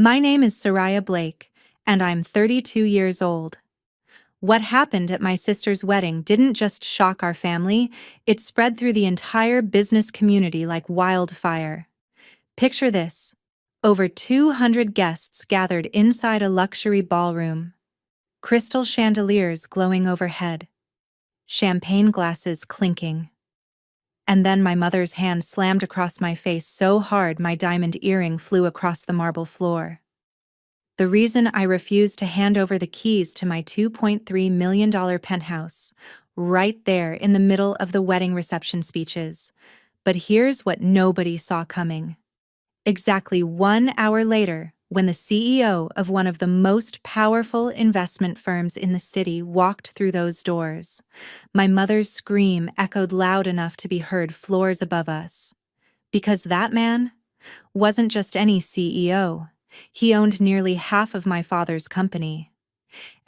My name is Soraya Blake, and I'm 32 years old. What happened at my sister's wedding didn't just shock our family, it spread through the entire business community like wildfire. Picture this. Over 200 guests gathered inside a luxury ballroom. Crystal chandeliers glowing overhead. Champagne glasses clinking. And then my mother's hand slammed across my face so hard my diamond earring flew across the marble floor. The reason I refused to hand over the keys to my $2.3 million penthouse, right there in the middle of the wedding reception speeches. But here's what nobody saw coming. Exactly 1 hour later, when the CEO of one of the most powerful investment firms in the city walked through those doors, my mother's scream echoed loud enough to be heard floors above us. Because that man wasn't just any CEO. He owned nearly half of my father's company.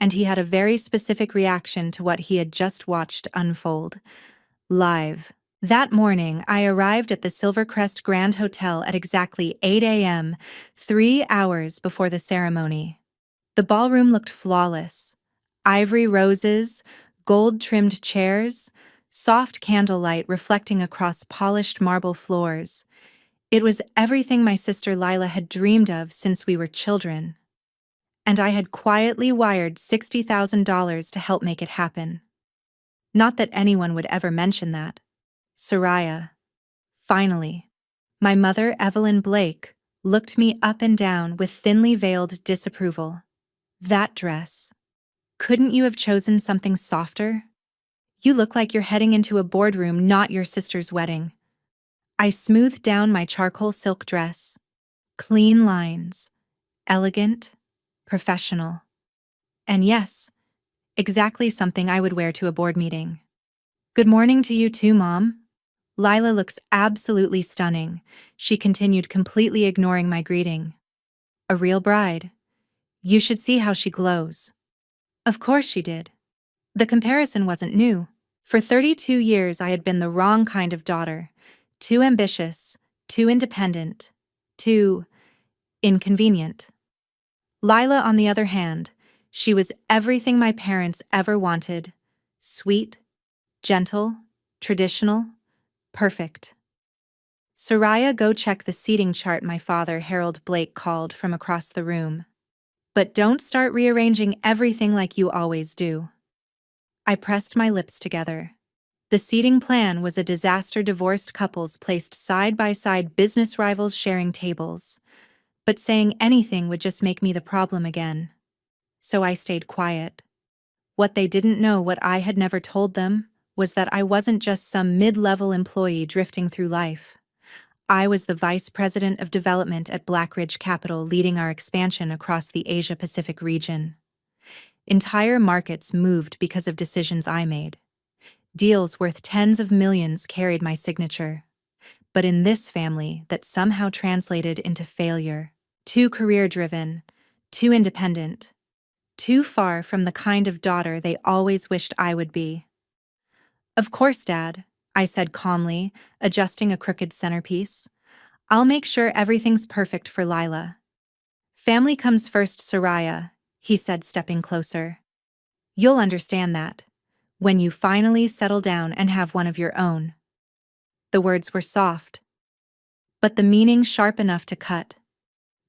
And he had a very specific reaction to what he had just watched unfold. Live. That morning, I arrived at the Silvercrest Grand Hotel at exactly 8 a.m., 3 hours before the ceremony. The ballroom looked flawless. Ivory roses, gold-trimmed chairs, soft candlelight reflecting across polished marble floors. It was everything my sister Lila had dreamed of since we were children. And I had quietly wired $60,000 to help make it happen. Not that anyone would ever mention that. Soraya. Finally. My mother, Evelyn Blake, looked me up and down with thinly veiled disapproval. That dress. Couldn't you have chosen something softer? You look like you're heading into a boardroom, not your sister's wedding. I smoothed down my charcoal silk dress. Clean lines. Elegant. Professional. And yes, exactly something I would wear to a board meeting. Good morning to you too, Mom. Lila looks absolutely stunning, she continued, completely ignoring my greeting. A real bride. You should see how she glows. Of course she did. The comparison wasn't new. For 32 years I had been the wrong kind of daughter. Too ambitious, too independent, too inconvenient. Lila, on the other hand, she was everything my parents ever wanted. Sweet, gentle, traditional, perfect. Soraya, go check the seating chart, my father, Harold Blake, called from across the room. But don't start rearranging everything like you always do. I pressed my lips together. The seating plan was a disaster: divorced couples placed side by side, business rivals sharing tables. But saying anything would just make me the problem again. So I stayed quiet. What they didn't know, what I had never told them, was that I wasn't just some mid-level employee drifting through life. I was the vice president of development at Blackridge Capital, leading our expansion across the Asia-Pacific region. Entire markets moved because of decisions I made. Deals worth tens of millions carried my signature. But in this family, that somehow translated into failure. Too career-driven, too independent, too far from the kind of daughter they always wished I would be. Of course, Dad, I said calmly, adjusting a crooked centerpiece. I'll make sure everything's perfect for Lila. Family comes first, Soraya, he said, stepping closer. You'll understand that when you finally settle down and have one of your own. The words were soft, but the meaning sharp enough to cut.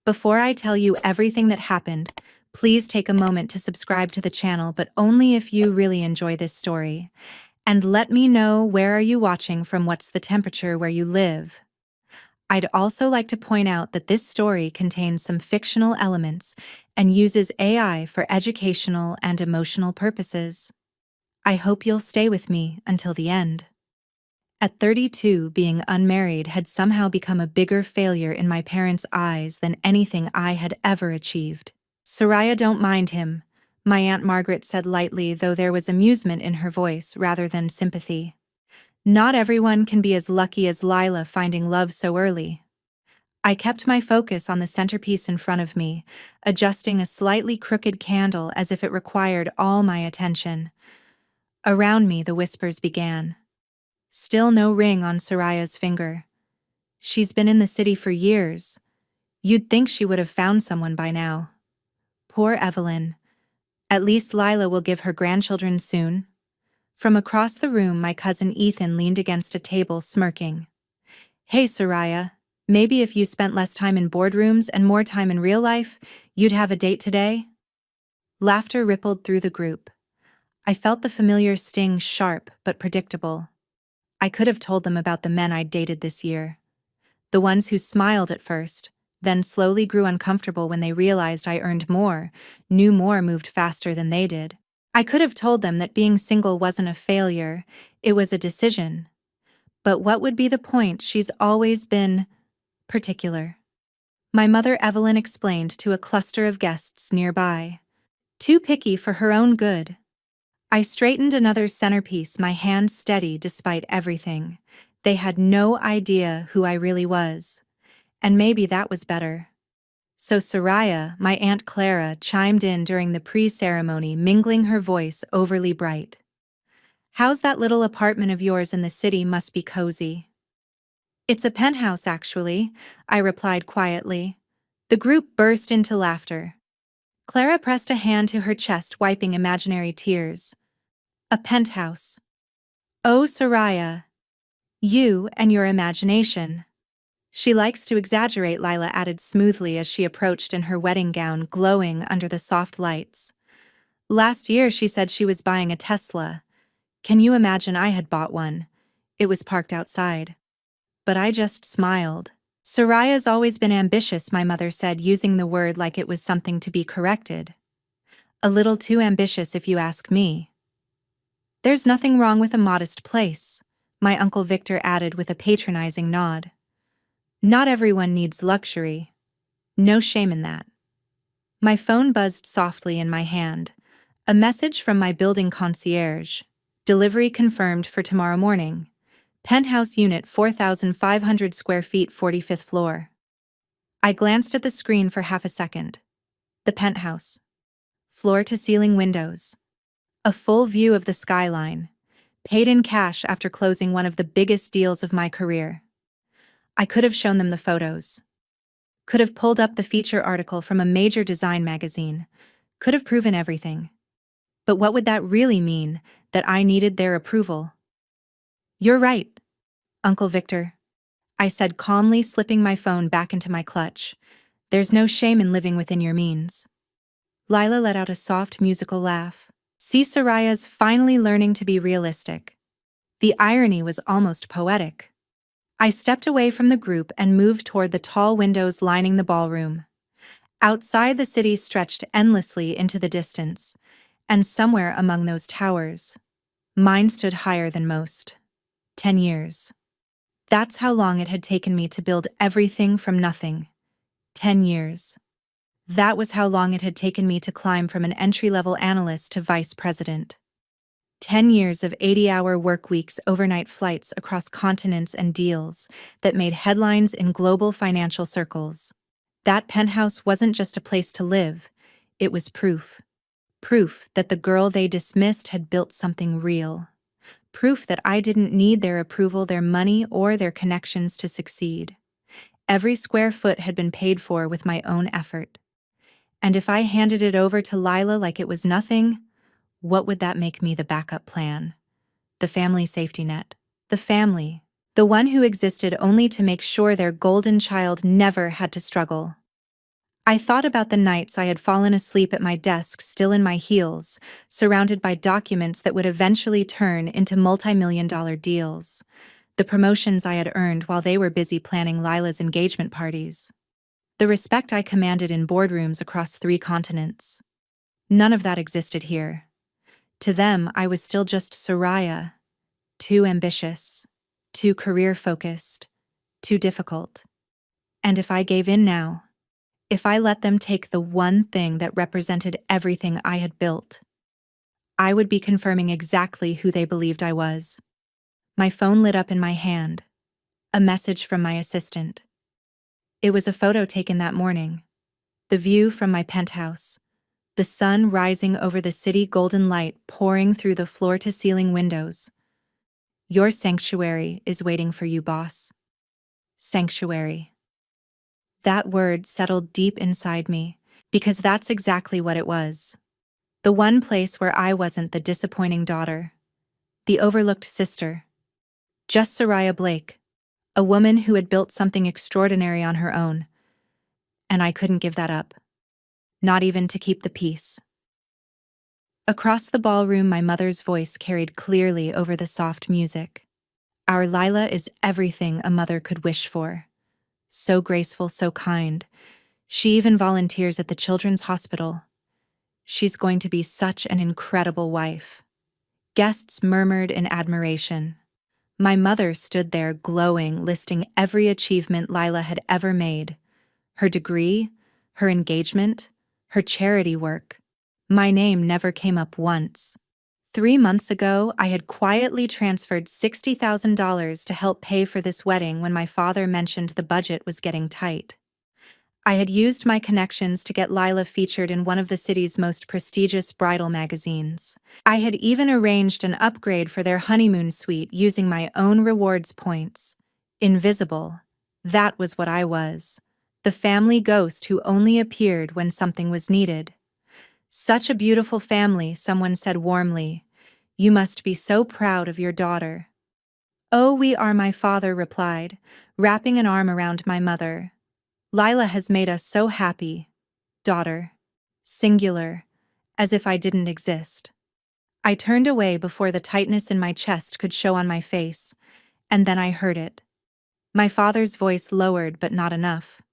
Before I tell you everything that happened, please take a moment to subscribe to the channel, but only if you really enjoy this story. And let me know, where are you watching from, what's the temperature where you live. I'd also like to point out that this story contains some fictional elements and uses AI for educational and emotional purposes. I hope you'll stay with me until the end. At 32, being unmarried had somehow become a bigger failure in my parents' eyes than anything I had ever achieved. Soraya, don't mind him, my Aunt Margaret said lightly, though there was amusement in her voice rather than sympathy. Not everyone can be as lucky as Lila finding love so early. I kept my focus on the centerpiece in front of me, adjusting a slightly crooked candle as if it required all my attention. Around me, the whispers began. Still no ring on Soraya's finger. She's been in the city for years. You'd think she would have found someone by now. Poor Evelyn. At least Lila will give her grandchildren soon. From across the room, my cousin Ethan leaned against a table, smirking. Hey, Soraya. Maybe if you spent less time in boardrooms and more time in real life, you'd have a date today? Laughter rippled through the group. I felt the familiar sting, sharp but predictable. I could have told them about the men I'd dated this year. The ones who smiled at first, then slowly grew uncomfortable when they realized I earned more, knew more, moved faster than they did. I could have told them that being single wasn't a failure, it was a decision. But what would be the point? She's always been particular. My mother Evelyn explained to a cluster of guests nearby. Too picky for her own good. I straightened another centerpiece, my hand steady despite everything. They had no idea who I really was. And maybe that was better. So Soraya, my Aunt Clara, chimed in during the pre-ceremony, mingling her voice overly bright. How's that little apartment of yours in the city? Must be cozy. It's a penthouse, actually, I replied quietly. The group burst into laughter. Clara pressed a hand to her chest, wiping imaginary tears. A penthouse. Oh, Soraya. You and your imagination. She likes to exaggerate, Lila added smoothly as she approached in her wedding gown, glowing under the soft lights. Last year she said she was buying a Tesla. Can you imagine? I had bought one. It was parked outside. But I just smiled. Soraya's always been ambitious, my mother said, using the word like it was something to be corrected. A little too ambitious if you ask me. There's nothing wrong with a modest place, my Uncle Victor added with a patronizing nod. Not everyone needs luxury. No shame in that. My phone buzzed softly in my hand. A message from my building concierge. Delivery confirmed for tomorrow morning. Penthouse unit 4,500 square feet, 45th floor. I glanced at the screen for half a second. The penthouse. Floor-to-ceiling windows. A full view of the skyline. Paid in cash after closing one of the biggest deals of my career. I could have shown them the photos. Could have pulled up the feature article from a major design magazine. Could have proven everything. But what would that really mean? That I needed their approval? You're right, Uncle Victor, I said calmly, slipping my phone back into my clutch. There's no shame in living within your means. Lila let out a soft musical laugh. See, Soraya's finally learning to be realistic. The irony was almost poetic. I stepped away from the group and moved toward the tall windows lining the ballroom. Outside, the city stretched endlessly into the distance, and somewhere among those towers, mine stood higher than most. 10 years. That's how long it had taken me to build everything from nothing. 10 years. That was how long it had taken me to climb from an entry-level analyst to vice president. 10 years of 80-hour work weeks, overnight flights across continents, and deals that made headlines in global financial circles. That penthouse wasn't just a place to live, it was proof. Proof that the girl they dismissed had built something real. Proof that I didn't need their approval, their money, or their connections to succeed. Every square foot had been paid for with my own effort. And if I handed it over to Lila like it was nothing, what would that make me? The backup plan. The family safety net. The family. The one who existed only to make sure their golden child never had to struggle. I thought about the nights I had fallen asleep at my desk, still in my heels, surrounded by documents that would eventually turn into multi-million-dollar deals. The promotions I had earned while they were busy planning Lila's engagement parties. The respect I commanded in boardrooms across 3 continents. None of that existed here. To them, I was still just Soraya. Too ambitious. Too career-focused. Too difficult. And if I gave in now, if I let them take the one thing that represented everything I had built, I would be confirming exactly who they believed I was. My phone lit up in my hand. A message from my assistant. It was a photo taken that morning. The view from my penthouse. The sun rising over the city, golden light pouring through the floor-to-ceiling windows. Your sanctuary is waiting for you, boss. Sanctuary. That word settled deep inside me, because that's exactly what it was. The one place where I wasn't the disappointing daughter, the overlooked sister, just Soraya Blake, a woman who had built something extraordinary on her own, and I couldn't give that up, not even to keep the peace. Across the ballroom, my mother's voice carried clearly over the soft music. Our Lila is everything a mother could wish for. So graceful, so kind. She even volunteers at the children's hospital. She's going to be such an incredible wife. Guests murmured in admiration. My mother stood there glowing, listing every achievement Lila had ever made. Her degree, her engagement, her charity work. My name never came up once. 3 months ago, I had quietly transferred $60,000 to help pay for this wedding when my father mentioned the budget was getting tight. I had used my connections to get Lila featured in one of the city's most prestigious bridal magazines. I had even arranged an upgrade for their honeymoon suite using my own rewards points. Invisible. That was what I was. The family ghost who only appeared when something was needed. Such a beautiful family, someone said warmly. You must be so proud of your daughter. Oh, we are, my father replied, wrapping an arm around my mother. Lila has made us so happy. Daughter. Singular. As if I didn't exist. I turned away before the tightness in my chest could show on my face, and then I heard it. My father's voice lowered, but not enough.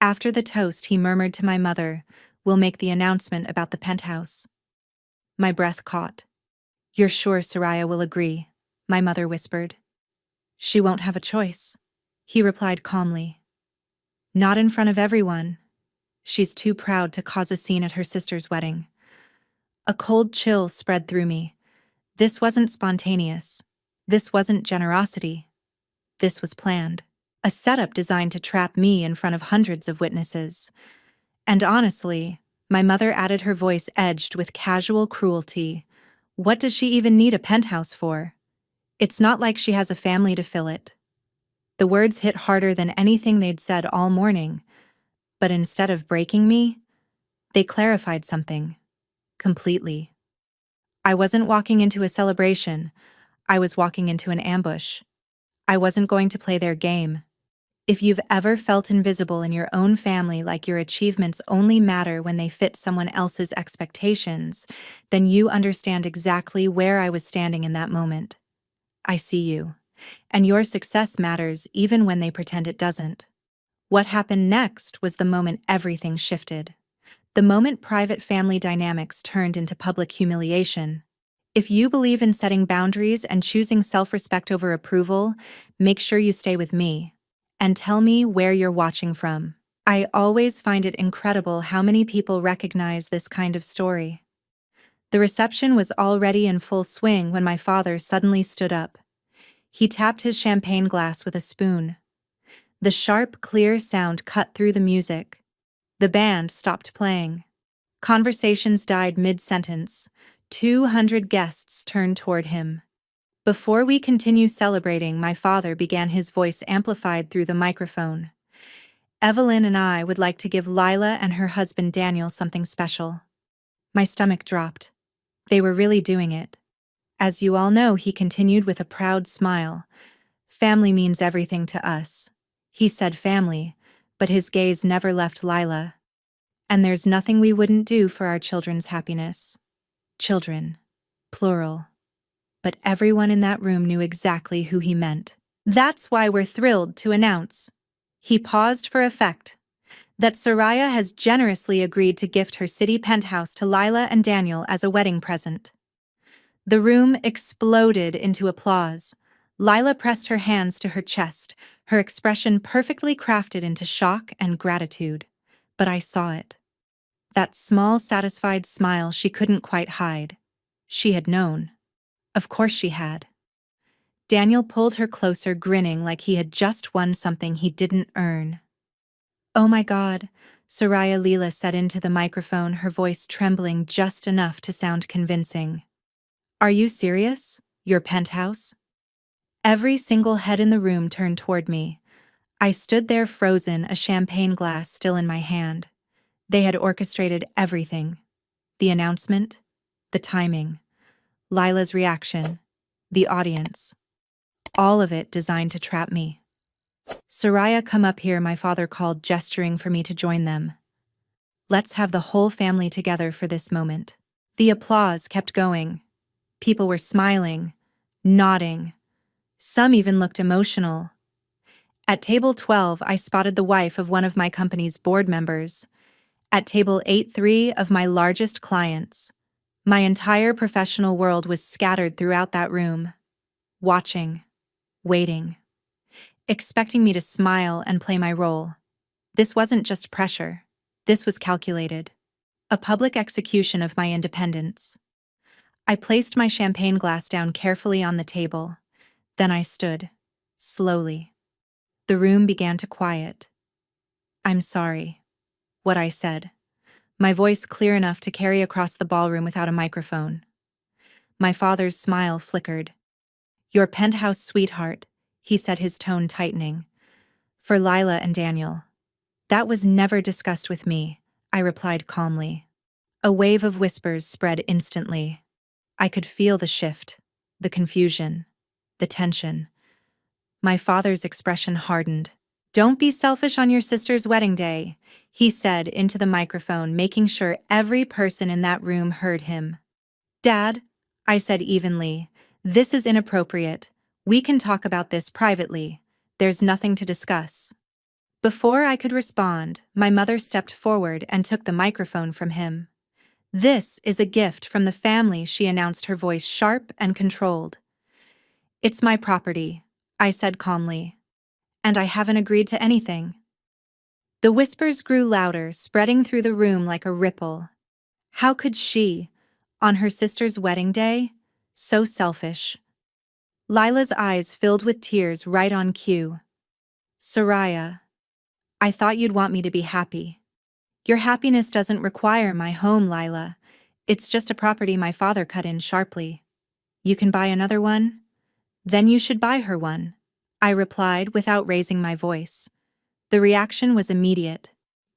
After the toast, he murmured to my mother, "We'll make the announcement about the penthouse." My breath caught. "You're sure Soraya will agree?" my mother whispered. "She won't have a choice," he replied calmly. "Not in front of everyone. She's too proud to cause a scene at her sister's wedding." A cold chill spread through me. This wasn't spontaneous. This wasn't generosity. This was planned. A setup designed to trap me in front of hundreds of witnesses. And honestly, my mother added, her voice edged with casual cruelty. What does she even need a penthouse for? It's not like she has a family to fill it. The words hit harder than anything they'd said all morning, but instead of breaking me, they clarified something. Completely. I wasn't walking into a celebration. I was walking into an ambush. I wasn't going to play their game. If you've ever felt invisible in your own family, like your achievements only matter when they fit someone else's expectations, then you understand exactly where I was standing in that moment. I see you. And your success matters even when they pretend it doesn't. What happened next was the moment everything shifted. The moment private family dynamics turned into public humiliation. If you believe in setting boundaries and choosing self-respect over approval, make sure you stay with me. And tell me where you're watching from. I always find it incredible how many people recognize this kind of story. The reception was already in full swing when my father suddenly stood up. He tapped his champagne glass with a spoon. The sharp, clear sound cut through the music. The band stopped playing. Conversations died mid-sentence. 200 guests turned toward him. Before we continue celebrating, my father began, his voice amplified through the microphone. Evelyn and I would like to give Lila and her husband Daniel something special. My stomach dropped. They were really doing it. As you all know, he continued with a proud smile. Family means everything to us. He said family, but his gaze never left Lila. And there's nothing we wouldn't do for our children's happiness. Children. Plural. But everyone in that room knew exactly who he meant. That's why we're thrilled to announce, he paused for effect, that Soraya has generously agreed to gift her city penthouse to Lila and Daniel as a wedding present. The room exploded into applause. Lila pressed her hands to her chest, her expression perfectly crafted into shock and gratitude. But I saw it. That small, satisfied smile she couldn't quite hide. She had known. Of course she had. Daniel pulled her closer, grinning like he had just won something he didn't earn. "Oh my God," Soraya Leela said into the microphone, her voice trembling just enough to sound convincing. "Are you serious? Your penthouse?" Every single head in the room turned toward me. I stood there frozen, a champagne glass still in my hand. They had orchestrated everything. The announcement, the timing, Lila's reaction, the audience. All of it designed to trap me. "Soraya, come up here," my father called, gesturing for me to join them. "Let's have the whole family together for this moment." The applause kept going. People were smiling, nodding. Some even looked emotional. At table 12, I spotted the wife of one of my company's board members. At table 8, three of my largest clients. My entire professional world was scattered throughout that room, watching, waiting, expecting me to smile and play my role. This wasn't just pressure. This was calculated. A public execution of my independence. I placed my champagne glass down carefully on the table. Then I stood, slowly. The room began to quiet. "I'm sorry," what I said, my voice clear enough to carry across the ballroom without a microphone. My father's smile flickered. "Your penthouse sweetheart," he said, his tone tightening. "For Lila and Daniel." "That was never discussed with me," I replied calmly. A wave of whispers spread instantly. I could feel the shift, the confusion, the tension. My father's expression hardened. "Don't be selfish on your sister's wedding day," he said into the microphone, making sure every person in that room heard him. "Dad," I said evenly, "this is inappropriate. We can talk about this privately. There's nothing to discuss." Before I could respond, my mother stepped forward and took the microphone from him. "This is a gift from the family," she announced, her voice sharp and controlled. "It's my property," I said calmly. "And I haven't agreed to anything." The whispers grew louder, spreading through the room like a ripple. How could she, on her sister's wedding day? So selfish. Lila's eyes filled with tears right on cue. "Soraya, I thought you'd want me to be happy." "Your happiness doesn't require my home, Lila. It's just a property," my father cut in sharply. "You can buy another one? Then you should buy her one," I replied without raising my voice. The reaction was immediate.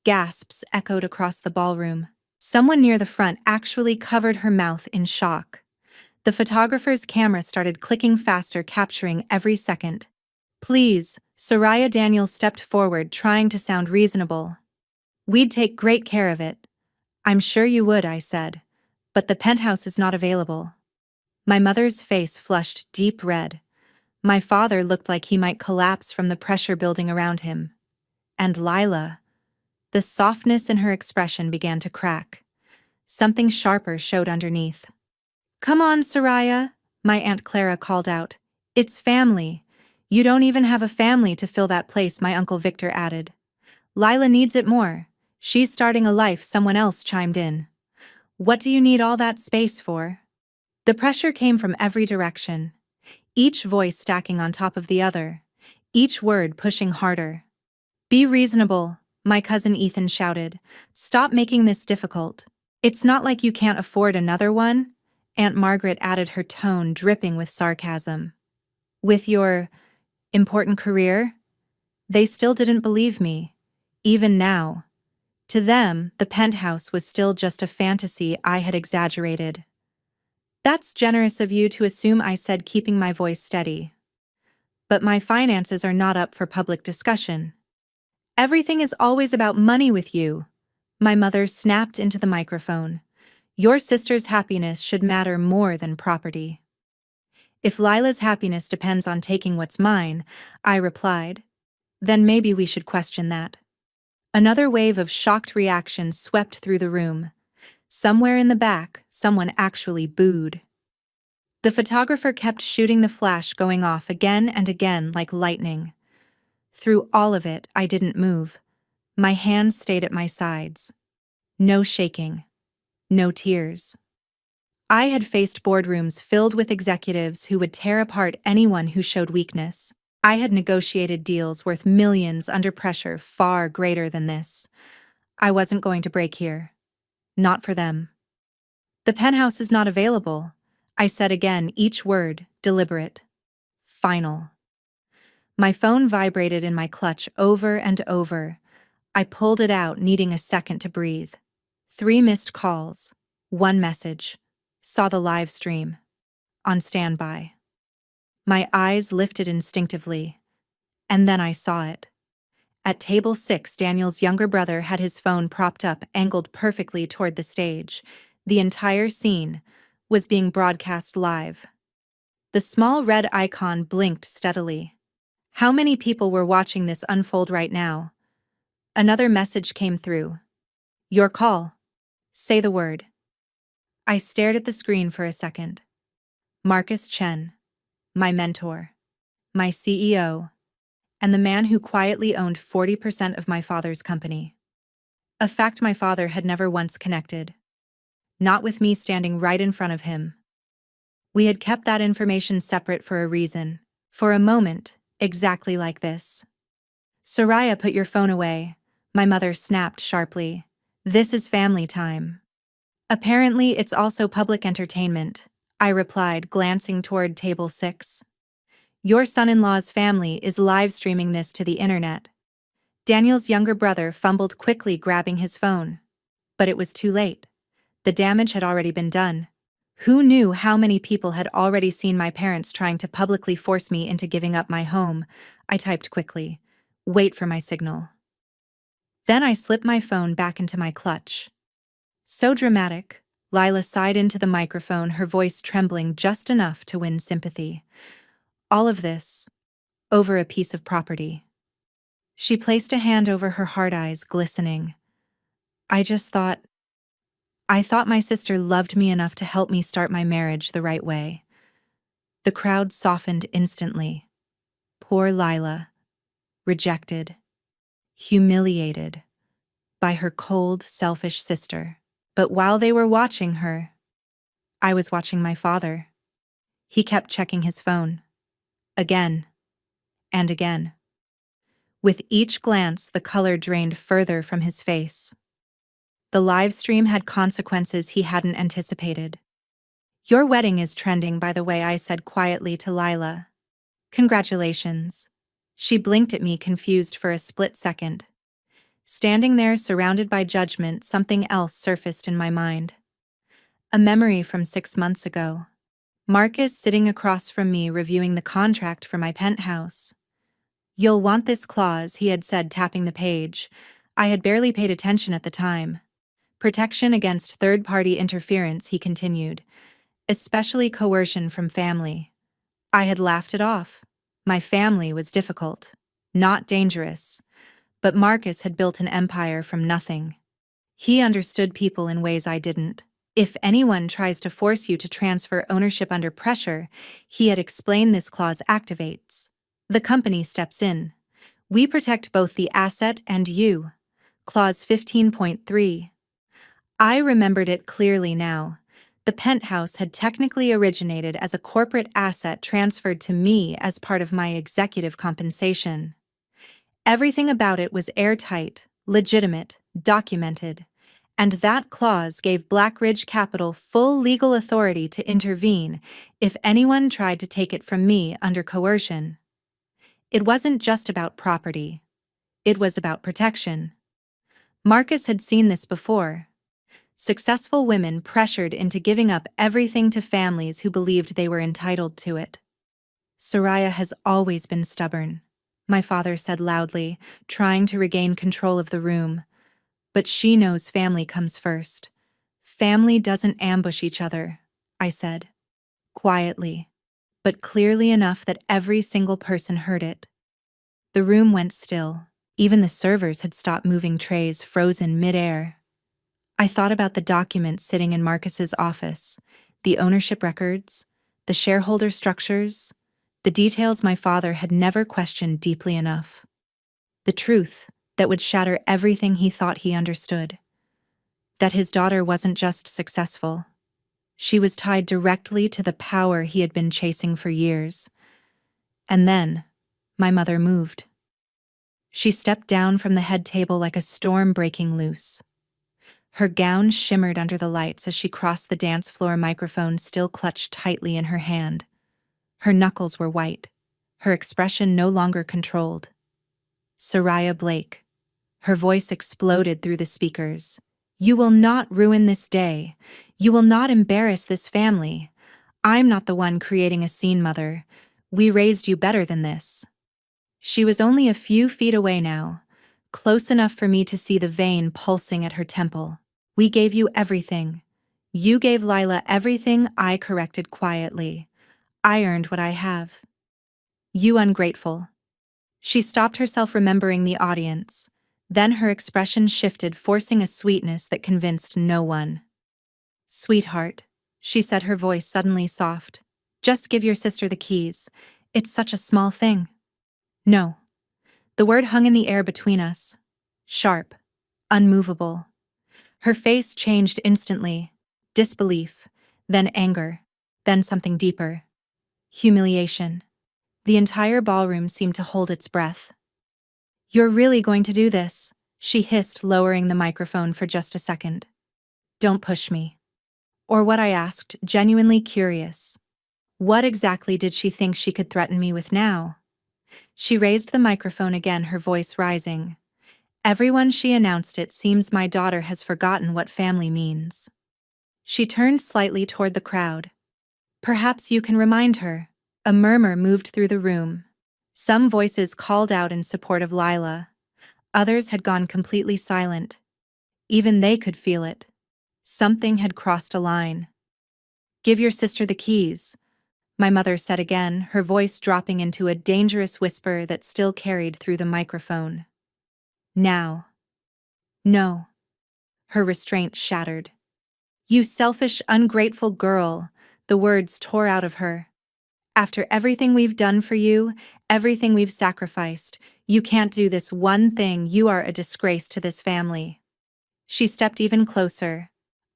Gasps echoed across the ballroom. Someone near the front actually covered her mouth in shock. The photographer's camera started clicking faster, capturing every second. "Please," Soraya Daniel stepped forward, trying to sound reasonable. "We'd take great care of it." "I'm sure you would," I said. "But the penthouse is not available." My mother's face flushed deep red. My father looked like he might collapse from the pressure building around him. And Lila, the softness in her expression began to crack. Something sharper showed underneath. "Come on, Soraya," my Aunt Clara called out. "It's family." "You don't even have a family to fill that place," my Uncle Victor added. "Lila needs it more. She's starting a life," someone else chimed in. "What do you need all that space for?" The pressure came from every direction, each voice stacking on top of the other, each word pushing harder. "Be reasonable," my cousin Ethan shouted. "Stop making this difficult." "It's not like you can't afford another one," Aunt Margaret added, her tone dripping with sarcasm. "With your important career?" They still didn't believe me, even now. To them, the penthouse was still just a fantasy I had exaggerated. "That's generous of you to assume," I said, keeping my voice steady. "But my finances are not up for public discussion." "Everything is always about money with you," my mother snapped into the microphone. "Your sister's happiness should matter more than property." "If Lila's happiness depends on taking what's mine," I replied, "then maybe we should question that." Another wave of shocked reactions swept through the room. Somewhere in the back, someone actually booed. The photographer kept shooting, the flash going off again and again like lightning. Through all of it, I didn't move. My hands stayed at my sides. No shaking. No tears. I had faced boardrooms filled with executives who would tear apart anyone who showed weakness. I had negotiated deals worth millions under pressure far greater than this. I wasn't going to break here. Not for them. "The penthouse is not available," I said again, each word deliberate. Final. My phone vibrated in my clutch over and over. I pulled it out, needing a second to breathe. 3 missed calls. 1 message. Saw the live stream. On standby. My eyes lifted instinctively. And then I saw it. At table 6, Daniel's younger brother had his phone propped up, angled perfectly toward the stage. The entire scene was being broadcast live. The small red icon blinked steadily. How many people were watching this unfold right now? Another message came through. Your call. Say the word. I stared at the screen for a second. Marcus Chen, my mentor, my CEO, and the man who quietly owned 40% of my father's company. A fact my father had never once connected. Not with me standing right in front of him. We had kept that information separate for a reason. For a moment, exactly like this. Soraya, put your phone away, my mother snapped sharply. This is family time. Apparently, it's also public entertainment, I replied, glancing toward table 6. Your son-in-law's family is live streaming this to the internet. Daniel's younger brother fumbled quickly, grabbing his phone. But it was too late. The damage had already been done. Who knew how many people had already seen my parents trying to publicly force me into giving up my home? I typed quickly. Wait for my signal. Then I slipped my phone back into my clutch. So dramatic, Lila sighed into the microphone, her voice trembling just enough to win sympathy. All of this, over a piece of property. She placed a hand over her hard eyes, glistening. I thought my sister loved me enough to help me start my marriage the right way. The crowd softened instantly. Poor Lila. Rejected. Humiliated. By her cold, selfish sister. But while they were watching her, I was watching my father. He kept checking his phone. Again. And again. With each glance, the color drained further from his face. The live stream had consequences he hadn't anticipated. Your wedding is trending, by the way, I said quietly to Lila. Congratulations. She blinked at me, confused for a split second. Standing there, surrounded by judgment, something else surfaced in my mind. A memory from 6 months ago. Marcus sitting across from me, reviewing the contract for my penthouse. You'll want this clause, he had said, tapping the page. I had barely paid attention at the time. Protection against third-party interference, he continued. Especially coercion from family. I had laughed it off. My family was difficult, not dangerous. But Marcus had built an empire from nothing. He understood people in ways I didn't. If anyone tries to force you to transfer ownership under pressure, he had explained, this clause activates. The company steps in. We protect both the asset and you. Clause 15.3. I remembered it clearly now. The penthouse had technically originated as a corporate asset transferred to me as part of my executive compensation. Everything about it was airtight, legitimate, documented. And that clause gave Blackridge Capital full legal authority to intervene if anyone tried to take it from me under coercion. It wasn't just about property. It was about protection. Marcus had seen this before. Successful women pressured into giving up everything to families who believed they were entitled to it. Soraya has always been stubborn, my father said loudly, trying to regain control of the room. But she knows family comes first. Family doesn't ambush each other, I said. Quietly, but clearly enough that every single person heard it. The room went still. Even the servers had stopped moving, trays frozen mid-air. I thought about the documents sitting in Marcus's office, the ownership records, the shareholder structures, the details my father had never questioned deeply enough. The truth that would shatter everything he thought he understood. That his daughter wasn't just successful. She was tied directly to the power he had been chasing for years. And then, my mother moved. She stepped down from the head table like a storm breaking loose. Her gown shimmered under the lights as she crossed the dance floor, microphone still clutched tightly in her hand. Her knuckles were white, her expression no longer controlled. Soraya Blake. Her voice exploded through the speakers. You will not ruin this day. You will not embarrass this family. I'm not the one creating a scene, Mother. We raised you better than this. She was only a few feet away now, close enough for me to see the vein pulsing at her temple. We gave you everything. You gave Lila everything I corrected quietly. I earned what I have. You ungrateful. She stopped herself, remembering the audience. Then her expression shifted, forcing a sweetness that convinced no one. Sweetheart, she said, her voice suddenly soft. Just give your sister the keys. It's such a small thing. No. The word hung in the air between us. Sharp. Unmovable. Her face changed instantly. Disbelief. Then anger. Then something deeper. Humiliation. The entire ballroom seemed to hold its breath. You're really going to do this? She hissed, lowering the microphone for just a second. Don't push me. Or what, I asked, genuinely curious. What exactly did she think she could threaten me with now? She raised the microphone again, her voice rising. Everyone, she announced, it seems my daughter has forgotten what family means. She turned slightly toward the crowd. Perhaps you can remind her. A murmur moved through the room. Some voices called out in support of Lila. Others had gone completely silent. Even they could feel it. Something had crossed a line. Give your sister the keys, my mother said again, her voice dropping into a dangerous whisper that still carried through the microphone. Now. No. Her restraint shattered. You selfish, ungrateful girl, the words tore out of her. After everything we've done for you, everything we've sacrificed, you can't do this one thing. You are a disgrace to this family. She stepped even closer.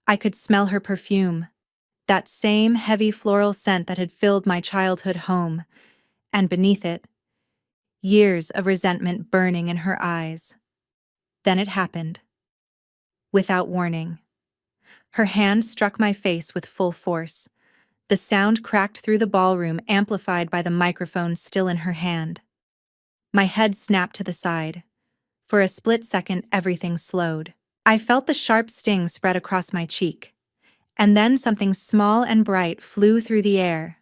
I could smell her perfume. That same heavy floral scent that had filled my childhood home. And beneath it, years of resentment burning in her eyes. Then it happened. Without warning. Her hand struck my face with full force. The sound cracked through the ballroom, amplified by the microphone still in her hand. My head snapped to the side. For a split second, everything slowed. I felt the sharp sting spread across my cheek. And then something small and bright flew through the air.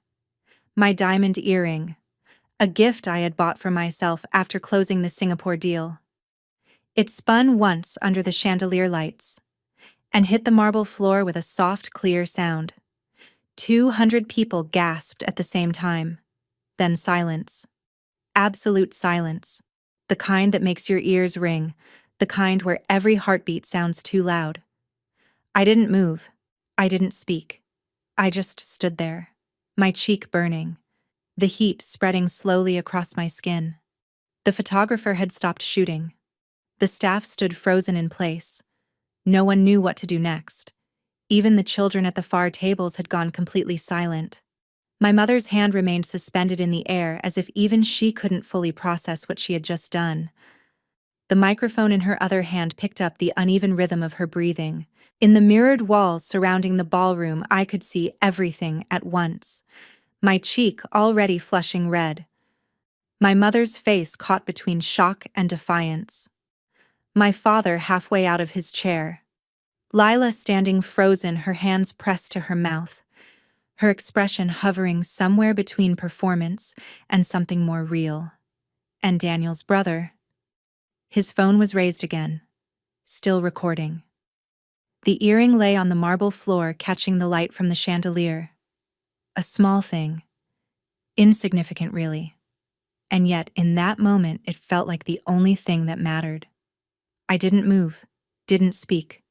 My diamond earring. A gift I had bought for myself after closing the Singapore deal. It spun once under the chandelier lights and hit the marble floor with a soft, clear sound. 200 people gasped at the same time. Then silence. Absolute silence. The kind that makes your ears ring, the kind where every heartbeat sounds too loud. I didn't move. I didn't speak. I just stood there, my cheek burning, the heat spreading slowly across my skin. The photographer had stopped shooting. The staff stood frozen in place. No one knew what to do next. Even the children at the far tables had gone completely silent. My mother's hand remained suspended in the air, as if even she couldn't fully process what she had just done. The microphone in her other hand picked up the uneven rhythm of her breathing. In the mirrored walls surrounding the ballroom, I could see everything at once. My cheek already flushing red. My mother's face caught between shock and defiance. My father halfway out of his chair. Lila standing frozen, her hands pressed to her mouth, her expression hovering somewhere between performance and something more real. And Daniel's brother. His phone was raised again, still recording. The earring lay on the marble floor, catching the light from the chandelier. A small thing. Insignificant, really. And yet, in that moment, it felt like the only thing that mattered. I didn't move, didn't speak,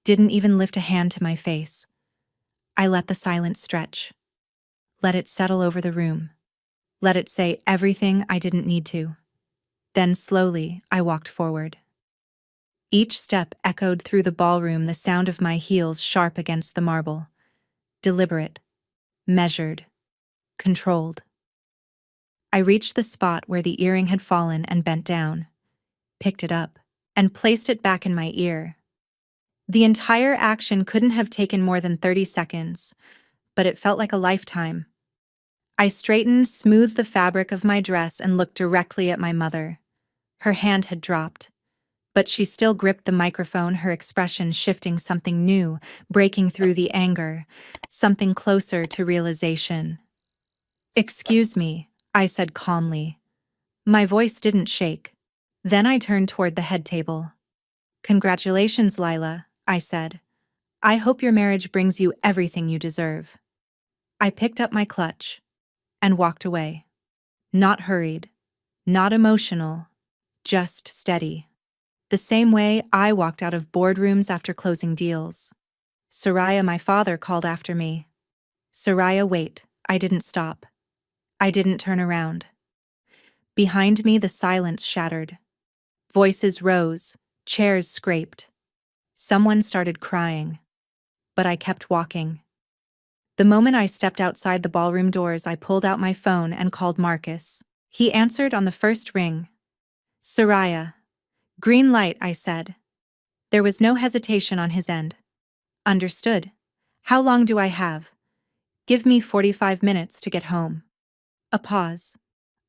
didn't even lift a hand to my face. I let the silence stretch. Let it settle over the room. Let it say everything I didn't need to. Then slowly, I walked forward. Each step echoed through the ballroom, the sound of my heels sharp against the marble. Deliberate, measured, controlled. I reached the spot where the earring had fallen and bent down, picked it up, and placed it back in my ear. The entire action couldn't have taken more than 30 seconds, but it felt like a lifetime. I straightened, smoothed the fabric of my dress, and looked directly at my mother. Her hand had dropped, but she still gripped the microphone, her expression shifting, something new, breaking through the anger, something closer to realization. "Excuse me," I said calmly. My voice didn't shake. Then I turned toward the head table. "Congratulations, Lila," I said. "I hope your marriage brings you everything you deserve." I picked up my clutch and walked away. Not hurried, not emotional, just steady. The same way I walked out of boardrooms after closing deals. "Soraya," my father called after me. "Soraya, wait." I didn't stop. I didn't turn around. Behind me, the silence shattered. Voices rose, chairs scraped. Someone started crying. But I kept walking. The moment I stepped outside the ballroom doors, I pulled out my phone and called Marcus. He answered on the first ring. "Soraya." "Green light," I said. There was no hesitation on his end. "Understood. How long do I have?" "Give me 45 minutes to get home." A pause.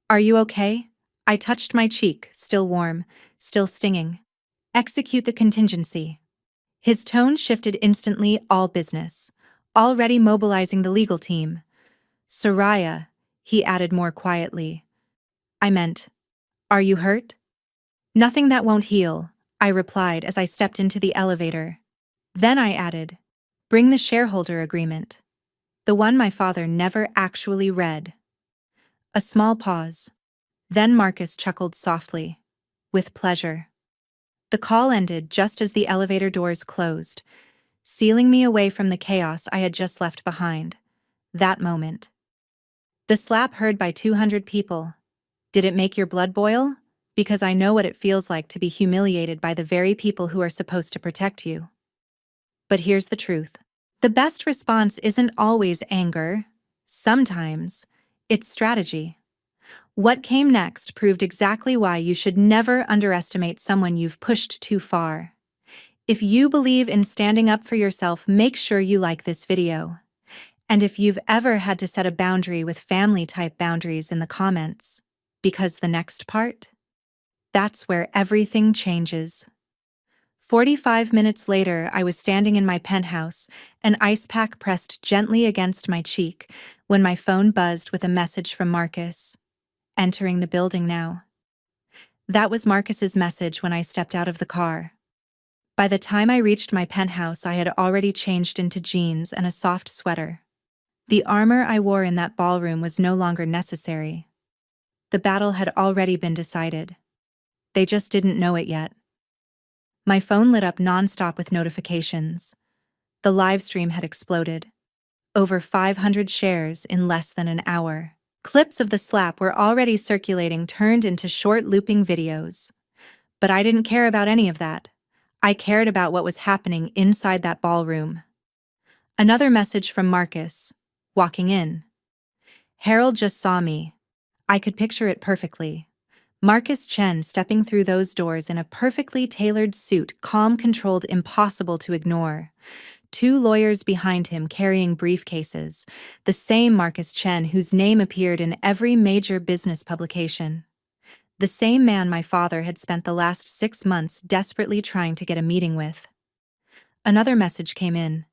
"Are you okay?" I touched my cheek, still warm, still stinging. "Execute the contingency." His tone shifted instantly, all business. Already mobilizing the legal team. "Soraya," he added more quietly. I meant, "Are you hurt?" "Nothing that won't heal," I replied as I stepped into the elevator. Then I added, "Bring the shareholder agreement." The one my father never actually read. A small pause. Then Marcus chuckled softly. "With pleasure." The call ended just as the elevator doors closed, sealing me away from the chaos I had just left behind. That moment. The slap heard by 200 people. Did it make your blood boil? Because I know what it feels like to be humiliated by the very people who are supposed to protect you. But here's the truth. The best response isn't always anger. Sometimes, it's strategy. What came next proved exactly why you should never underestimate someone you've pushed too far. If you believe in standing up for yourself, make sure you like this video. And if you've ever had to set a boundary with family-type boundaries, in the comments. Because the next part? That's where everything changes. 45 minutes later, I was standing in my penthouse, an ice pack pressed gently against my cheek, when my phone buzzed with a message from Marcus. "Entering the building now." That was Marcus's message when I stepped out of the car. By the time I reached my penthouse, I had already changed into jeans and a soft sweater. The armor I wore in that ballroom was no longer necessary. The battle had already been decided. They just didn't know it yet. My phone lit up nonstop with notifications. The live stream had exploded. Over 500 shares in less than an hour. Clips of the slap were already circulating, turned into short looping videos. But I didn't care about any of that. I cared about what was happening inside that ballroom. Another message from Marcus, walking in. "Harold just saw me." I could picture it perfectly. Marcus Chen stepping through those doors in a perfectly tailored suit, calm, controlled, impossible to ignore. 2 lawyers behind him carrying briefcases, the same Marcus Chen whose name appeared in every major business publication. The same man my father had spent the last 6 months desperately trying to get a meeting with. Another message came in.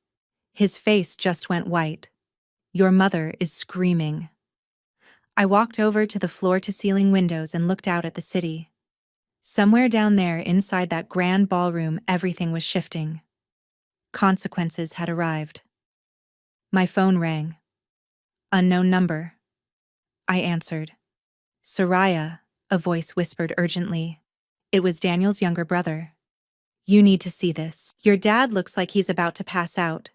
His face just went white. "Your mother is screaming." I walked over to the floor-to-ceiling windows and looked out at the city. Somewhere down there, inside that grand ballroom, everything was shifting. Consequences had arrived. My phone rang. Unknown number. I answered. "Soraya," a voice whispered urgently. It was Daniel's younger brother. "You need to see this. Your dad looks like he's about to pass out."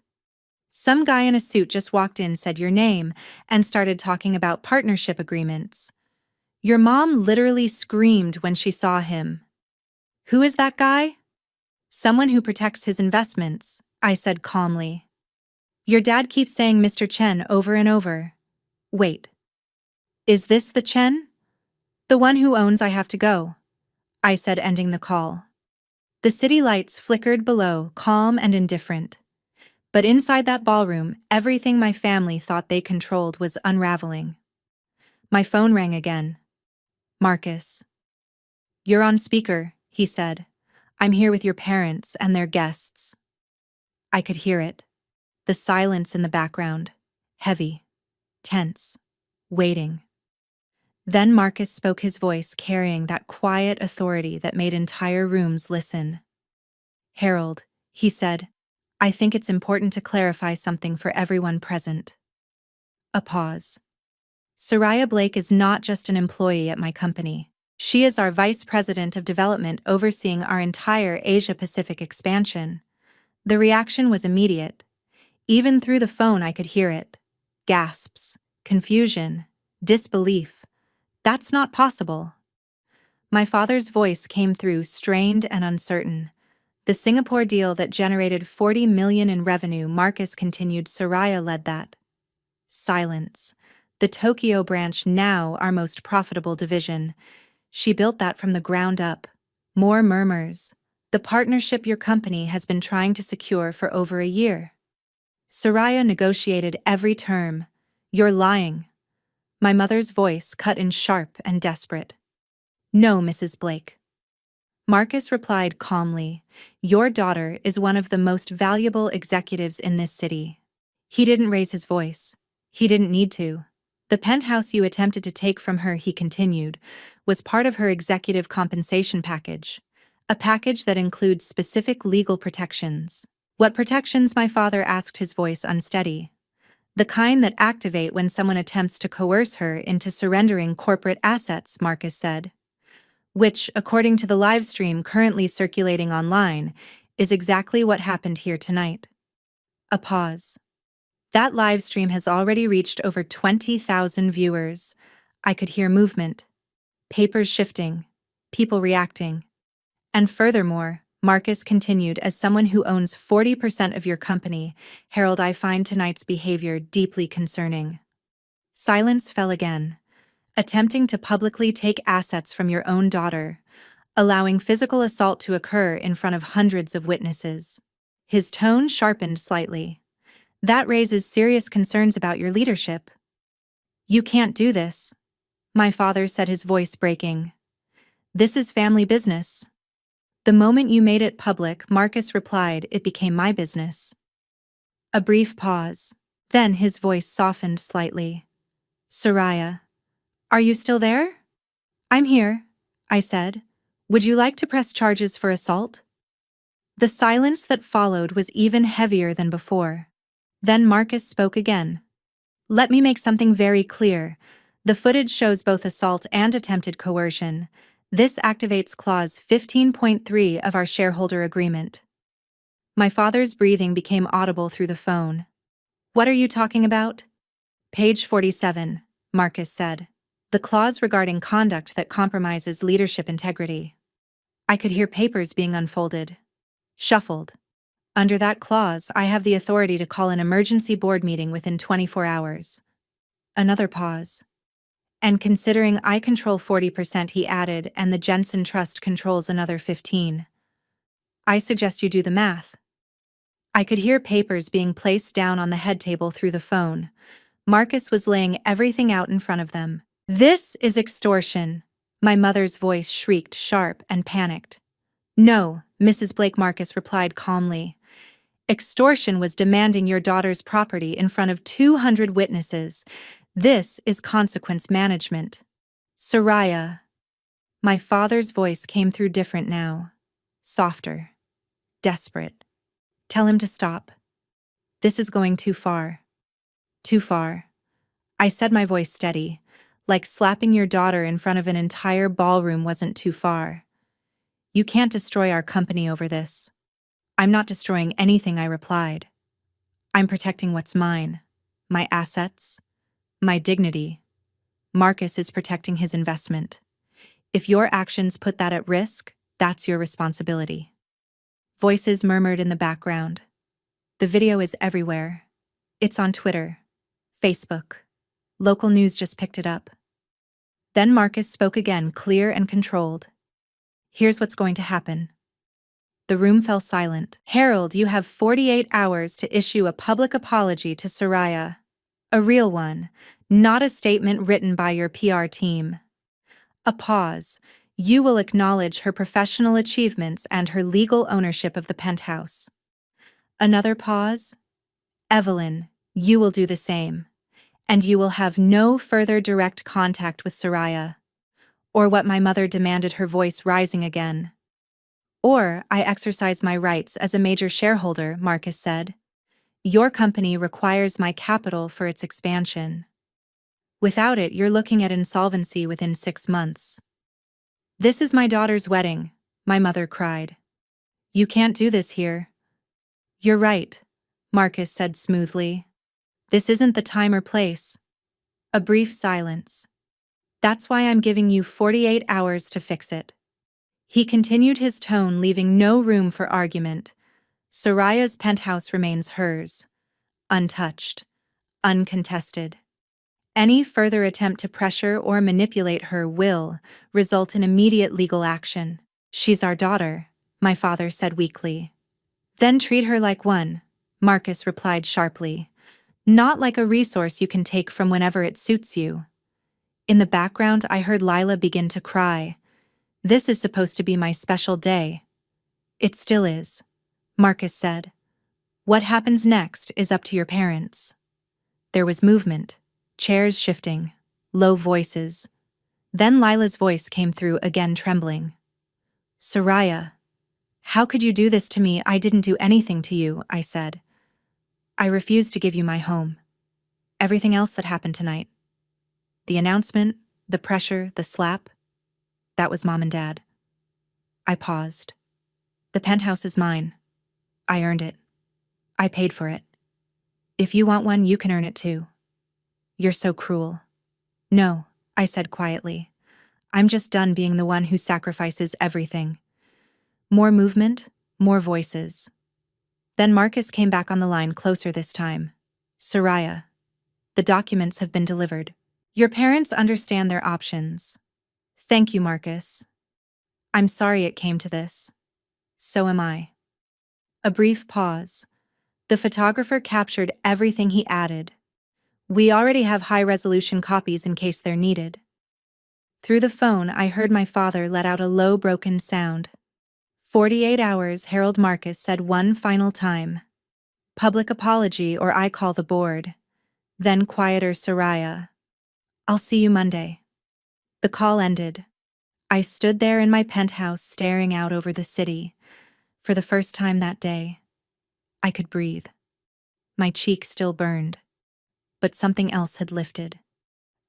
Some guy in a suit just walked in, said your name, and started talking about partnership agreements. Your mom literally screamed when she saw him. "Who is that guy?" "Someone who protects his investments," I said calmly. "Your dad keeps saying Mr. Chen over and over." "Wait. Is this the Chen?" "The one who owns I Have to Go," I said, ending the call. The city lights flickered below, calm and indifferent. But inside that ballroom, everything my family thought they controlled was unraveling. My phone rang again. Marcus. You're on speaker, he said. I'm here with your parents and their guests. I could hear it. The silence in the background. Heavy. Tense. Waiting. Then Marcus spoke, his voice carrying that quiet authority that made entire rooms listen. Harold, he said, I think it's important to clarify something for everyone present. A pause. Soraya Blake is not just an employee at my company. She is our Vice President of Development overseeing our entire Asia-Pacific expansion. The reaction was immediate. Even through the phone I could hear it. Gasps, confusion, disbelief. That's not possible. My father's voice came through strained and uncertain. The Singapore deal that generated $40 million in revenue, Marcus continued. Soraya led that. Silence. The Tokyo branch, now our most profitable division. She built that from the ground up. More murmurs. The partnership your company has been trying to secure for over a year. Soraya negotiated every term. You're lying. My mother's voice cut in sharp and desperate. No, Mrs. Blake. Marcus replied calmly, your daughter is one of the most valuable executives in this city. He didn't raise his voice. He didn't need to. The penthouse you attempted to take from her, he continued, was part of her executive compensation package. A package that includes specific legal protections. What protections? My father asked, his voice unsteady. The kind that activate when someone attempts to coerce her into surrendering corporate assets, Marcus said. Which, according to the live stream currently circulating online, is exactly what happened here tonight. A pause. That live stream has already reached over 20,000 viewers. I could hear movement. Papers shifting. People reacting. And furthermore, Marcus continued, as someone who owns 40% of your company, Harold, I find tonight's behavior deeply concerning. Silence fell again. Attempting to publicly take assets from your own daughter, allowing physical assault to occur in front of hundreds of witnesses. His tone sharpened slightly. That raises serious concerns about your leadership. You can't do this, my father said, his voice breaking. This is family business. The moment you made it public, Marcus replied, it became my business. A brief pause. Then his voice softened slightly. Soraya, are you still there? I'm here, I said. Would you like to press charges for assault? The silence that followed was even heavier than before. Then Marcus spoke again. Let me make something very clear. The footage shows both assault and attempted coercion. This activates Clause 15.3 of our shareholder agreement. My father's breathing became audible through the phone. What are you talking about? Page 47, Marcus said. The clause regarding conduct that compromises leadership integrity. I could hear papers being unfolded. Shuffled. Under that clause, I have the authority to call an emergency board meeting within 24 hours. Another pause. And considering I control 40%, he added, and the Jensen Trust controls another 15. I suggest you do the math. I could hear papers being placed down on the head table through the phone. Marcus was laying everything out in front of them. This is extortion. My mother's voice shrieked, sharp and panicked. No, Mrs. Blake, Marcus replied calmly. Extortion was demanding your daughter's property in front of 200 witnesses. This is consequence management. Soraya. My father's voice came through different now. Softer. Desperate. Tell him to stop. This is going too far. Too far. I said, my voice steady. Like slapping your daughter in front of an entire ballroom wasn't too far. You can't destroy our company over this. I'm not destroying anything, I replied. I'm protecting what's mine. My assets. My dignity. Marcus is protecting his investment. If your actions put that at risk, that's your responsibility. Voices murmured in the background. The video is everywhere. It's on Twitter, Facebook. Local news just picked it up. Then Marcus spoke again, clear and controlled. Here's what's going to happen. The room fell silent. Harold, you have 48 hours to issue a public apology to Soraya. A real one, not a statement written by your PR team. A pause. You will acknowledge her professional achievements and her legal ownership of the penthouse. Another pause. Evelyn, you will do the same. And you will have no further direct contact with Soraya. Or what my mother demanded, her voice rising again. Or I exercise my rights as a major shareholder, Marcus said. Your company requires my capital for its expansion. Without it, you're looking at insolvency within 6 months. This is my daughter's wedding, my mother cried. You can't do this here. You're right, Marcus said smoothly. This isn't the time or place. A brief silence. That's why I'm giving you 48 hours to fix it. He continued, his tone leaving no room for argument. Soraya's penthouse remains hers, untouched, uncontested. Any further attempt to pressure or manipulate her will result in immediate legal action. She's our daughter, my father said weakly. Then treat her like one, Marcus replied sharply. Not like a resource you can take from whenever it suits you. In the background, I heard Lila begin to cry. This is supposed to be my special day. It still is, Marcus said. What happens next is up to your parents. There was movement, chairs shifting, low voices. Then Lila's voice came through again, trembling. Soraya, how could you do this to me? I didn't do anything to you, I said. I refuse to give you my home. Everything else that happened tonight. The announcement, the pressure, the slap. That was Mom and Dad. I paused. The penthouse is mine. I earned it. I paid for it. If you want one, you can earn it too. You're so cruel. No, I said quietly. I'm just done being the one who sacrifices everything. More movement, more voices. Then Marcus came back on the line, closer this time. Soraya, the documents have been delivered. Your parents understand their options. Thank you, Marcus. I'm sorry it came to this. So am I. A brief pause. The photographer captured everything he added. We already have high-resolution copies in case they're needed. Through the phone, I heard my father let out a low, broken sound. 48 hours, Harold Marcus said one final time. Public apology or I call the board. Then quieter, Soraya. I'll see you Monday. The call ended. I stood there in my penthouse staring out over the city. For the first time that day, I could breathe. My cheek still burned. But something else had lifted.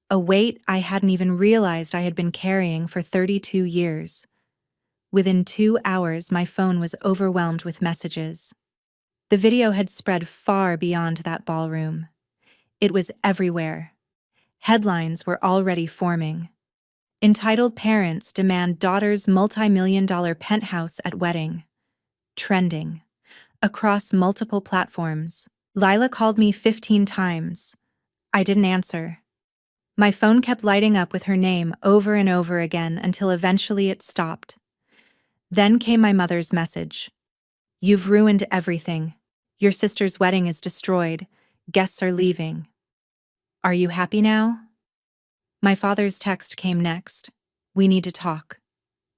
A weight I hadn't even realized I had been carrying for 32 years. Within 2 hours, my phone was overwhelmed with messages. The video had spread far beyond that ballroom. It was everywhere. Headlines were already forming. Entitled parents demand daughter's multi-million-dollar penthouse at wedding. Trending. Across multiple platforms. Lila called me 15 times. I didn't answer. My phone kept lighting up with her name over and over again until eventually it stopped. Then came my mother's message. You've ruined everything. Your sister's wedding is destroyed. Guests are leaving. Are you happy now? My father's text came next. We need to talk.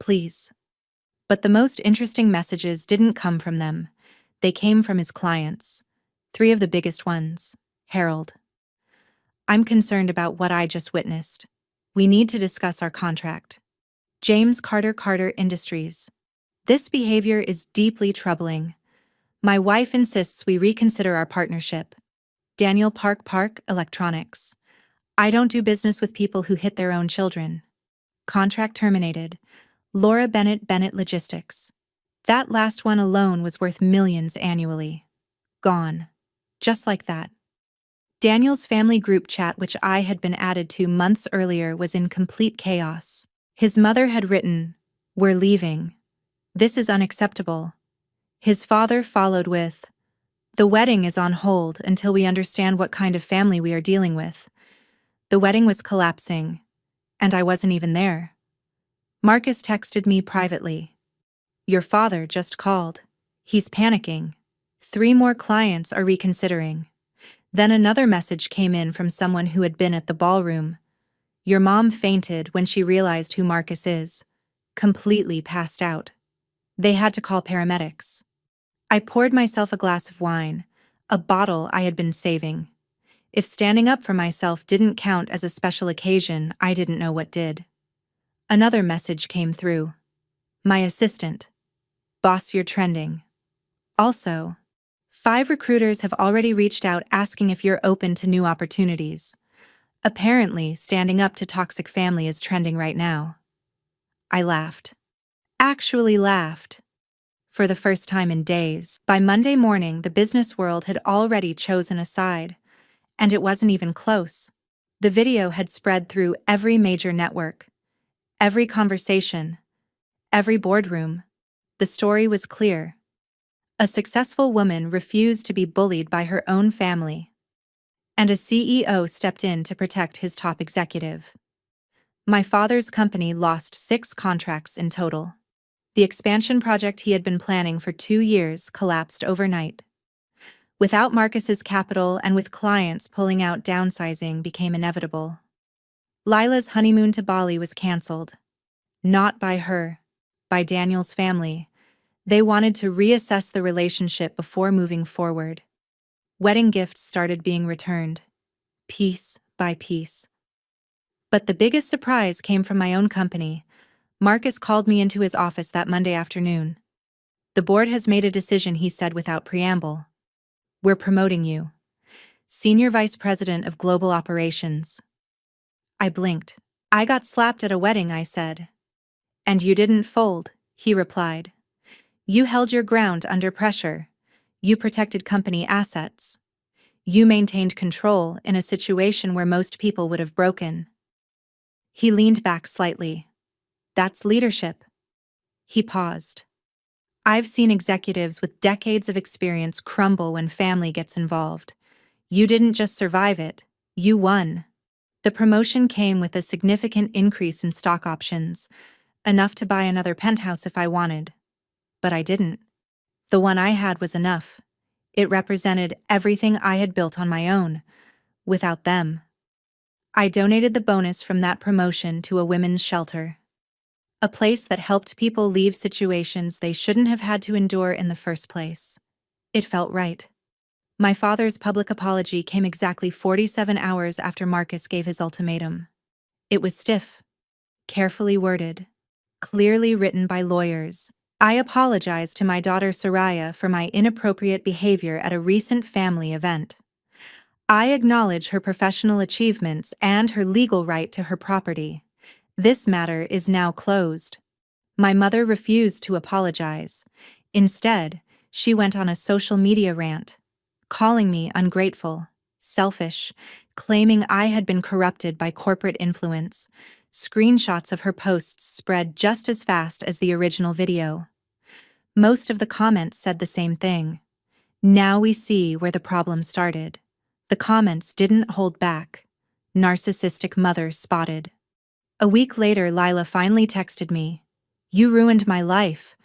Please. But the most interesting messages didn't come from them. They came from his clients. 3 of the biggest ones. Harold. I'm concerned about what I just witnessed. We need to discuss our contract. James Carter Industries. This behavior is deeply troubling. My wife insists we reconsider our partnership. Daniel Park Electronics. I don't do business with people who hit their own children. Contract terminated. Laura Bennett Logistics. That last one alone was worth millions annually. Gone. Just like that. Daniel's family group chat, which I had been added to months earlier, was in complete chaos. His mother had written, "We're leaving. This is unacceptable." His father followed with, "The wedding is on hold until we understand what kind of family we are dealing with." The wedding was collapsing, and I wasn't even there. Marcus texted me privately. Your father just called. He's panicking. 3 more clients are reconsidering. Then another message came in from someone who had been at the ballroom. Your mom fainted when she realized who Marcus is. Completely passed out. They had to call paramedics. I poured myself a glass of wine, a bottle I had been saving. If standing up for myself didn't count as a special occasion, I didn't know what did. Another message came through. My assistant. Boss, you're trending. Also, 5 recruiters have already reached out asking if you're open to new opportunities. Apparently, standing up to toxic family is trending right now. I laughed. Actually laughed. For the first time in days. By Monday morning, the business world had already chosen a side. And it wasn't even close. The video had spread through every major network, every conversation, every boardroom. The story was clear. A successful woman refused to be bullied by her own family. And a CEO stepped in to protect his top executive. My father's company lost 6 contracts in total. The expansion project he had been planning for 2 years collapsed overnight. Without Marcus's capital and with clients pulling out, downsizing became inevitable. Lila's honeymoon to Bali was canceled. Not by her, by Daniel's family. They wanted to reassess the relationship before moving forward. Wedding gifts started being returned, piece by piece. But the biggest surprise came from my own company. Marcus called me into his office that Monday afternoon. The board has made a decision, he said without preamble. We're promoting you. Senior Vice President of Global Operations. I blinked. I got slapped at a wedding, I said. And you didn't fold, he replied. You held your ground under pressure. You protected company assets. You maintained control in a situation where most people would have broken. He leaned back slightly. That's leadership. He paused. I've seen executives with decades of experience crumble when family gets involved. You didn't just survive it, you won. The promotion came with a significant increase in stock options, enough to buy another penthouse if I wanted. But I didn't. The one I had was enough. It represented everything I had built on my own, without them. I donated the bonus from that promotion to a women's shelter. A place that helped people leave situations they shouldn't have had to endure in the first place. It felt right. My father's public apology came exactly 47 hours after Marcus gave his ultimatum. It was stiff, carefully worded, clearly written by lawyers. I apologized to my daughter Soraya for my inappropriate behavior at a recent family event. I acknowledge her professional achievements and her legal right to her property. This matter is now closed. My mother refused to apologize. Instead, she went on a social media rant, calling me ungrateful, selfish, claiming I had been corrupted by corporate influence. Screenshots of her posts spread just as fast as the original video. Most of the comments said the same thing. Now we see where the problem started. The comments didn't hold back. Narcissistic mother spotted. A week later, Lila finally texted me. You ruined my life.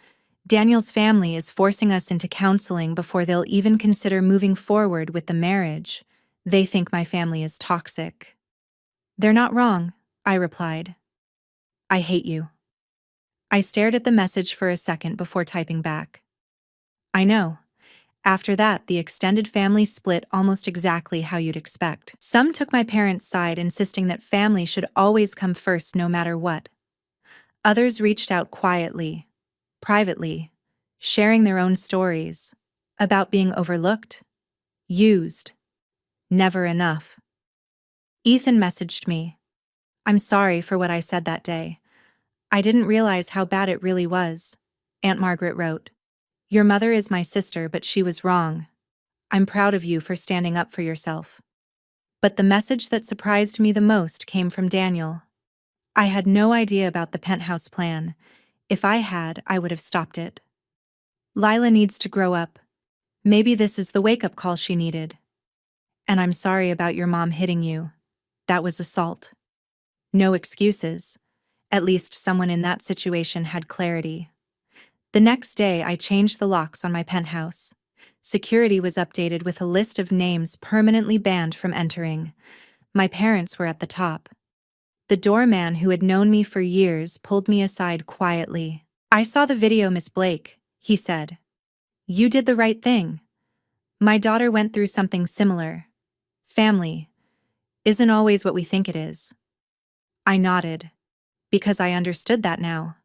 Daniel's family is forcing us into counseling before they'll even consider moving forward with the marriage. They think my family is toxic. They're not wrong, I replied. I hate you. I stared at the message for a second before typing back. I know. After that, the extended family split almost exactly how you'd expect. Some took my parents' side, insisting that family should always come first no matter what. Others reached out quietly, privately, sharing their own stories about being overlooked, used, never enough. Ethan messaged me. I'm sorry for what I said that day. I didn't realize how bad it really was. Aunt Margaret wrote. Your mother is my sister, but she was wrong. I'm proud of you for standing up for yourself. But the message that surprised me the most came from Daniel. I had no idea about the penthouse plan. If I had, I would have stopped it. Lila needs to grow up. Maybe this is the wake-up call she needed. And I'm sorry about your mom hitting you. That was assault. No excuses. At least someone in that situation had clarity. The next day, I changed the locks on my penthouse. Security was updated with a list of names permanently banned from entering. My parents were at the top. The doorman who had known me for years pulled me aside quietly. "I saw the video, Miss Blake," he said. "You did the right thing. My daughter went through something similar. Family isn't always what we think it is." I nodded, because I understood that now.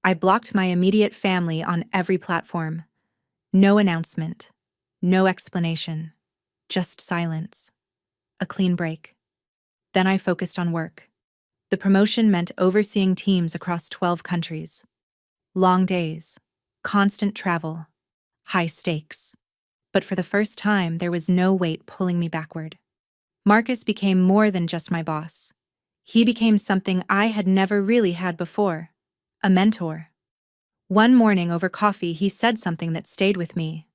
I blocked my immediate family on every platform. No announcement. No explanation. Just silence. A clean break. Then I focused on work. The promotion meant overseeing teams across 12 countries. Long days. Constant travel. High stakes. But for the first time, there was no weight pulling me backward. Marcus became more than just my boss. He became something I had never really had before. A mentor. One morning over coffee, he said something that stayed with me.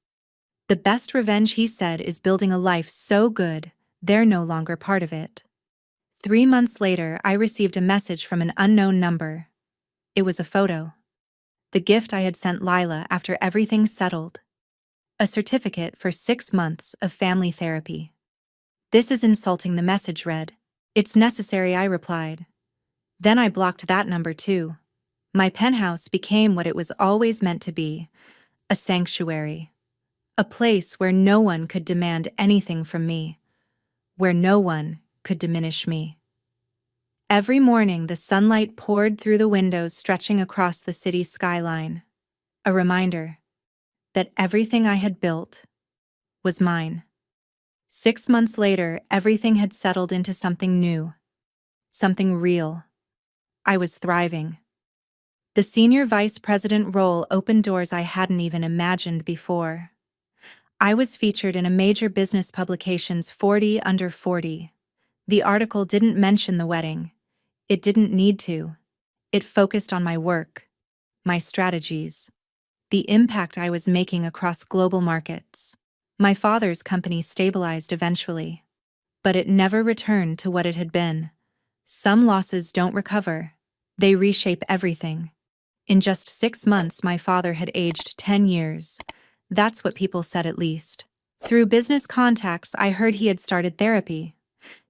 "The best revenge," he said, "is building a life so good, they're no longer part of it." 3 months later, I received a message from an unknown number. It was a photo. The gift I had sent Lila after everything settled. A certificate for 6 months of family therapy. "This is insulting," the message read. "It's necessary," I replied. Then I blocked that number too. My penthouse became what it was always meant to be, a sanctuary. A place where no one could demand anything from me, where no one could diminish me. Every morning the sunlight poured through the windows stretching across the city skyline. A reminder that everything I had built was mine. 6 months later, everything had settled into something new, something real. I was thriving. The senior vice president role opened doors I hadn't even imagined before. I was featured in a major business publication's 40 Under 40. The article didn't mention the wedding. It didn't need to. It focused on my work, my strategies, the impact I was making across global markets. My father's company stabilized eventually, but it never returned to what it had been. Some losses don't recover. They reshape everything. In just 6 months, my father had aged 10 years. That's what people said, at least. Through business contacts, I heard he had started therapy.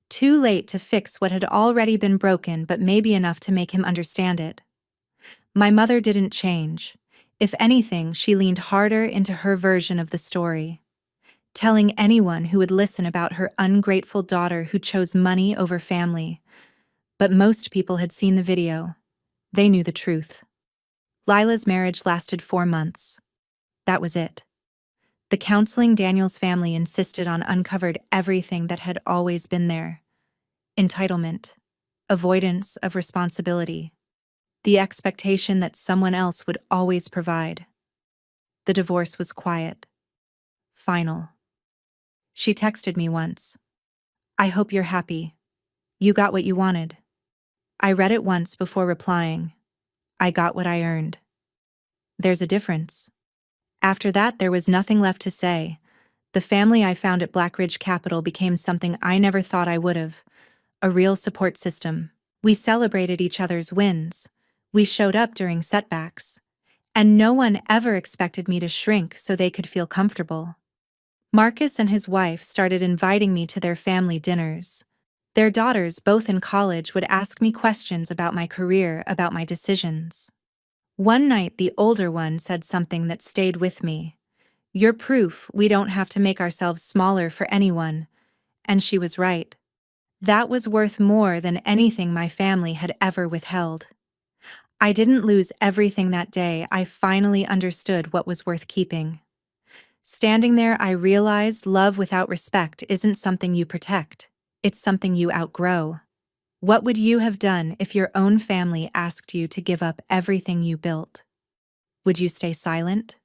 Too late to fix what had already been broken, but maybe enough to make him understand it. My mother didn't change. If anything, she leaned harder into her version of the story, telling anyone who would listen about her ungrateful daughter who chose money over family. But most people had seen the video. They knew the truth. Lila's marriage lasted 4 months. That was it. The counseling Daniel's family insisted on uncovered everything that had always been there. Entitlement, avoidance of responsibility, the expectation that someone else would always provide. The divorce was quiet. Final. She texted me once. "I hope you're happy. You got what you wanted." I read it once before replying. I got what I earned. There's a difference. After that, there was nothing left to say. The family I found at Black Ridge Capital became something I never thought I would have. A real support system. We celebrated each other's wins. We showed up during setbacks. And no one ever expected me to shrink so they could feel comfortable. Marcus and his wife started inviting me to their family dinners. Their daughters, both in college, would ask me questions about my career, about my decisions. One night, the older one said something that stayed with me. "You're proof we don't have to make ourselves smaller for anyone." And she was right. That was worth more than anything my family had ever withheld. I didn't lose everything that day. I finally understood what was worth keeping. Standing there, I realized love without respect isn't something you protect. It's something you outgrow. What would you have done if your own family asked you to give up everything you built? Would you stay silent?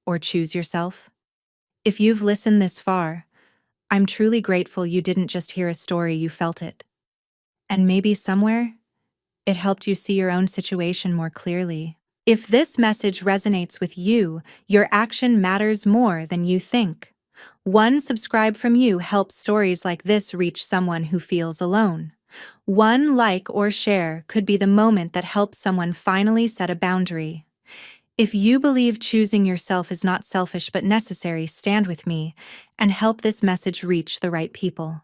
Or choose yourself? If you've listened this far, I'm truly grateful you didn't just hear a story, you felt it. And maybe somewhere, it helped you see your own situation more clearly. If this message resonates with you, your action matters more than you think. One subscribe from you helps stories like this reach someone who feels alone. One like or share could be the moment that helps someone finally set a boundary. If you believe choosing yourself is not selfish but necessary, stand with me and help this message reach the right people.